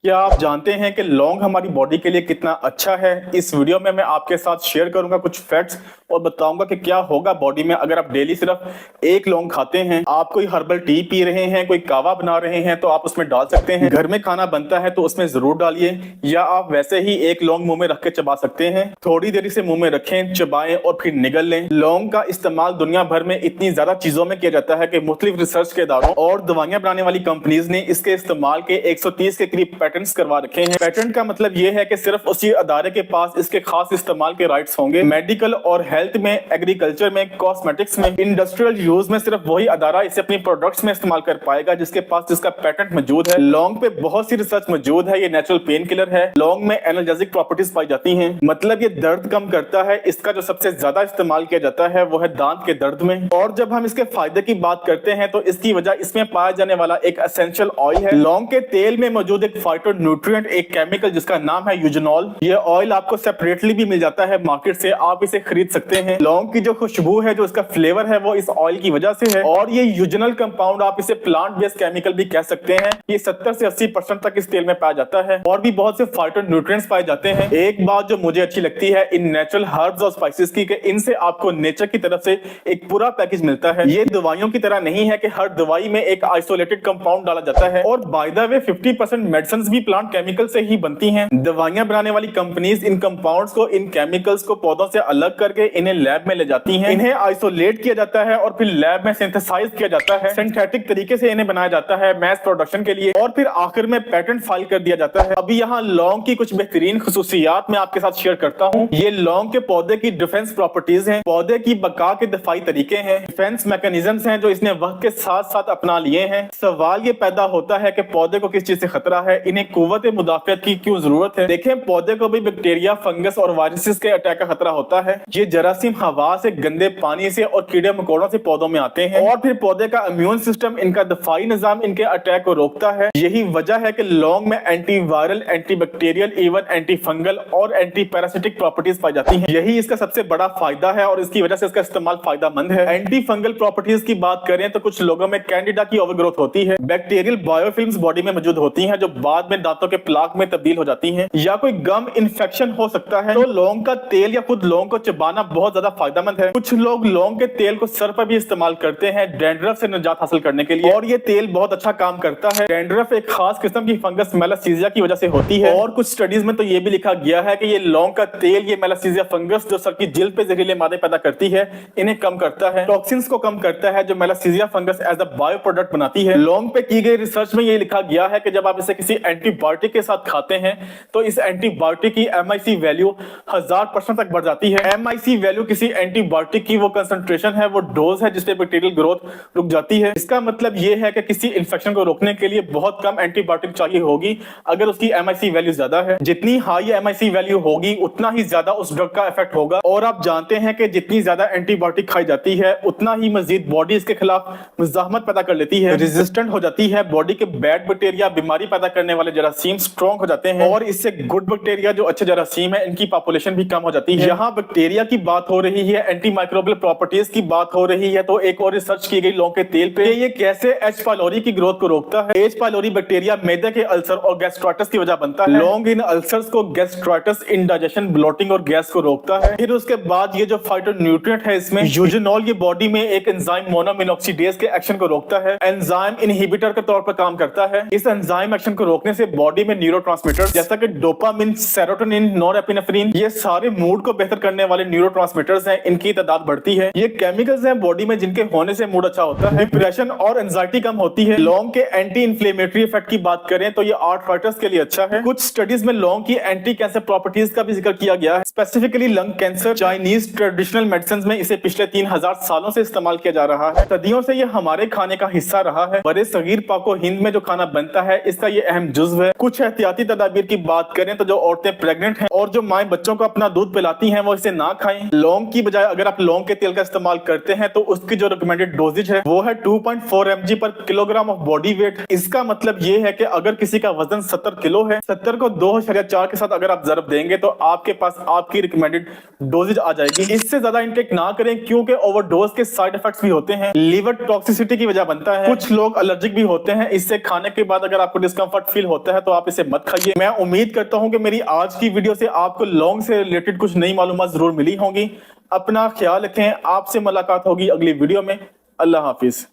क्या आप जानते हैं कि लौंग हमारी बॉडी के लिए कितना अच्छा है। इस वीडियो में मैं आपके साथ शेयर करूंगा कुछ फैक्ट्स और बताऊंगा कि क्या होगा बॉडी में अगर आप डेली सिर्फ एक लौंग खाते हैं। आप कोई हर्बल टी पी रहे हैं, कोई कावा बना रहे हैं तो आप उसमें डाल सकते हैं। घर में खाना बनता है तो उसमें जरूर डालिए, या आप वैसे ही एक लौंग मुंह में रख के चबा सकते हैं। थोड़ी देरी से मुंह में रखें, चबाएं और फिर निगल लें। लौंग का इस्तेमाल दुनिया भर में इतनी ज्यादा चीजों में किया जाता है कि मुख्तलिफ रिसर्च के इदारों और दवाइयां बनाने वाली कंपनीज ने इसके इस्तेमाल के 130 के करीब पेटेंट्स करवा रखे हैं। पेटेंट का मतलब ये है कि सिर्फ उसी अदारे के पास इसके खास इस्तेमाल के राइट्स होंगे। मेडिकल और हेल्थ में, एग्रीकल्चर में, कॉस्मेटिक्स में, इंडस्ट्रियल यूज में सिर्फ वही अदारा इसे अपनी प्रोडक्ट्स में इस्तेमाल कर पाएगा जिसके पास इसका पेटेंट मौजूद है। लौंग पे बहुत सी रिसर्च मौजूद है। ये नेचुरल पेन किलर है। लौंग में एनाल्जेसिक प्रॉपर्टीज पाई जाती हैं, मतलब ये दर्द कम करता है। इसका जो सबसे ज्यादा इस्तेमाल किया जाता है वो है दांत के दर्द में। और जब हम इसके फायदे की बात करते हैं तो इसकी वजह इसमें पाया जाने वाला एक एसेंशियल ऑयल है। लौंग के तेल में मौजूद एक फाइटोन्यूट्रिएंट, एक केमिकल जिसका नाम है यूजनॉल। ये ऑयल आपको सेपरेटली भी मिल जाता है मार्केट से, आप इसे खरीद सकते हैं। लौंग की जो खुशबू है, जो इसका फ्लेवर है, वो इस ऑयल की वजह से है। और ये यूजनल कंपाउंड, आप इसे प्लांट बेस्ड केमिकल भी कह सकते हैं। ये 70 से 80% तक इस तेल में पाया जाता है। और भी बहुत से फाइटोन्यूट्रिएंट्स पाए जाते हैं। एक बात जो मुझे अच्छी लगती है इन नेचुरल हर्ब्स और स्पाइसेस की, कि इनसे आपको नेचर की तरफ से एक पूरा पैकेज मिलता है। ये दवाइयों की तरह नहीं है कि हर दवाई में एक आइसोलेटेड कंपाउंड डाला जाता है। और बाय द वे 50% मेडिसिन भी प्लांट केमिकल से ही बनती हैं। दवाइयां बनाने वाली कंपनीज इन कंपाउंड्स को, इन केमिकल्स को पौधों से अलग करके इन्हें लैब में ले जाती हैं। इन्हें आइसोलेट किया जाता है और फिर लैब में सिंथेसाइज किया जाता है। सिंथेटिक तरीके से इन्हें बनाया जाता है मैस प्रोडक्शन के लिए, और फिर आखिर में पेटेंट फाइल कर दिया जाता है। अभी यहाँ लौंग की कुछ बेहतरीन खुसूसियात मैं आपके साथ शेयर करता हूँ। ये लौंग के पौधे की डिफेंस प्रॉपर्टीज हैं, पौधे की बका के दफाई तरीके हैं, डिफेंस मैकेनिज्म्स हैं जो इसने वक्त के साथ साथ अपना लिए हैं। सवाल ये पैदा होता है कि पौधे को किस चीज से खतरा है, इन्हें कुव्वत मुदाफियत की क्यों जरूरत है। देखें, पौधे को भी बैक्टीरिया, फंगस और वायरसेस के अटैक का खतरा होता है। ये जरासीम हवा से, गंदे पानी से और कीड़े मकोड़ों से पौधों में आते हैं, और फिर पौधे का इम्यून सिस्टम, इनका दफाई निजाम इनके अटैक को रोकता है। यही वजह है कि लौंग में antiviral, antibacterial, even anti fungal और एंटी पैरासिटिक प्रॉपर्टीज पाई जाती हैं। यही इसका सबसे बड़ा फायदा है और इसकी वजह से इसका इस्तेमाल फायदेमंद है। एंटी फंगल प्रॉपर्टीज की बात करें तो कुछ लोगों में कैंडिडा की ओवरग्रोथ होती है। बैक्टीरियल बायोफिल्म्स बॉडी में मौजूद होती हैं जो बाद में दांतों के प्लाक में तब्दील हो जाती हैं, या कोई गम इन्फेक्शन हो सकता है। तो लौंग का तेल या खुद लौंग को चबाना बहुत ज्यादा फायदेमंद है। कुछ लोग लौंग के तेल को सर पर भी इस्तेमाल करते हैं डैंड्रफ से निजात हासिल करने के लिए, और ये तेल बहुत अच्छा काम करता है। डैंड्रफ एक खास किस्म की फंगस मेलासीजिया की वजह से होती है, और कुछ स्टडीज में तो ये भी लिखा गया है कि ये लौंग का तेल, ये मेलासीजिया फंगस जो सर की जिल्द पे जहरीले मादे पैदा करती है, इन्हें कम करता है। टॉक्सिन्स को कम करता है जो Malassezia fungus as a bio product बनाती है। लौंग पे की गई रिसर्च में ये लिखा गया है कि जब आप इसे किसी एंटीबायोटिक के साथ खाते हैं तो इस एंटीबायोटिक की MIC वैल्यू 1000% तक बढ़ जाती है। MIC वैल्यू किसी एंटीबायोटिक की वो कंसंट्रेशन है, वो डोज है जिसपे बैक्टीरियल ग्रोथ रुक जाती है। इसका मतलब ये है कि किसी इन्फेक्शन को रोकने के लिए बहुत कम एंटीबायोटिक चाहिए होगी अगर उसकी MIC वैल्यू ज्यादा है। जितनी हाई MIC वैल्यू होगी उतना ही ज्यादा उस ड्रग का इफेक्ट होगा। और आप जानते हैं कि जितनी ज्यादा एंटीबायोटिक खाई जाती है उतना ही मजीद बॉडी इसके खिलाफ मुजाहमत पैदा कर लेती है, रेजिस्टेंट हो जाती है। बॉडी के बैड बैक्टीरिया, बीमारी पैदा करने वाले जरासीम स्ट्रॉन्ग हो जाते हैं, और इससे गुड बैक्टीरिया जो अच्छे जरासीम है इनकी पॉपुलेशन भी कम हो जाती है। यहाँ बैक्टीरिया की बात हो रही है, एंटी माइक्रोबियल प्रॉपर्टीज की बात हो रही है, तो एक और रिसर्च की गई लौंग के तेल पे, ये कैसे एच पाइलोरी की ग्रोथ को रोकता है। एच पाइलोरी बैक्टीरिया मैदे के अल्सर और गैस्ट्राइटिस की वजह बनता है। लौंग इन अल्सर्स को, गैस्ट्राइटिस, इंडाइजेशन, ब्लोटिंग और गैस को रोकता है। फिर उसके बाद ये जो फाइटोन्यूट्रिएंट है इसमें यूजनॉल, ये बॉडी में एक एंजाइम मोनोमिनॉक्सीडेज के एक्शन को रोकता है। एंजाइम इनहिबिटर के तौर पर काम करता है। इस एंजाइम एक्शन को रोकने से बॉडी में न्यूरोट्रांसमीटर्स जैसा कि डोपामिन, सेरोटोनिन, नॉरएपिनेफ्रिन, ये सारे मूड को बेहतर करने वाले न्यूरोट्रांसमीटर्स हैं, इनकी तादाद बढ़ती है। ये केमिकल्स हैं बॉडी में जिनके होने से मूड अच्छा होता है। डिप्रेशन और एंजाइटी कम होती है। लौंग के एंटी इंफ्लेमेटरी इफेक्ट की बात करें तो ये आर्थराइटिस के लिए अच्छा है। कुछ स्टडीज में लौंग की एंटी कैंसर प्रॉपर्टीज का भी जिक्र किया गया है, specifically lung cancer. Chinese traditional medicine में इसे पिछले 3000 सालों से इस्तेमाल किया जा रहा है। सदियों से ये हमारे खाने का हिस्सा रहा है। बड़े सगीर पाको हिंद में जो खाना बनता है इसका ये अहम जुज्व है। कुछ एहतियाती तदाबीर की बात करें तो जो औरतें प्रेग्नेंट हैं और जो माएं बच्चों को अपना दूध पिलाती हैं वो इसे ना खाएं। लौंग की बजाय अगर आप लौंग के तेल का इस्तेमाल करते हैं तो उसकी जो रिकमेंडेड डोजेज है वो है 2.4 mg पर किलोग्राम ऑफ बॉडी वेट। इसका मतलब ये है कि अगर किसी का वजन 70 किलो है, 70 को 2.4 के साथ अगर आप जरब देंगे तो आपके पास आपकी रिकमेंडेड डोजेज आ जाएगी। इससे ज्यादा इंटेक ना करें क्योंकि ओवरडोज के साइड इफेक्ट्स भी होते हैं। लीवर टॉक्सिसिटी की वजह बनता है। कुछ लोग एलर्जिक भी होते हैं, इससे खाने के बाद अगर आपको डिस्कम्फर्ट फील होता है, तो आप इसे मत खाइए। मैं उम्मीद करता हूं कि मेरी आज की वीडियो से आपको लौंग से रिलेटेड कुछ नई मालूमात जरूर मिली होंगी। अपना ख्याल रखें, आपसे मुलाकात होगी अगली वीडियो में। अल्लाह हाफिज।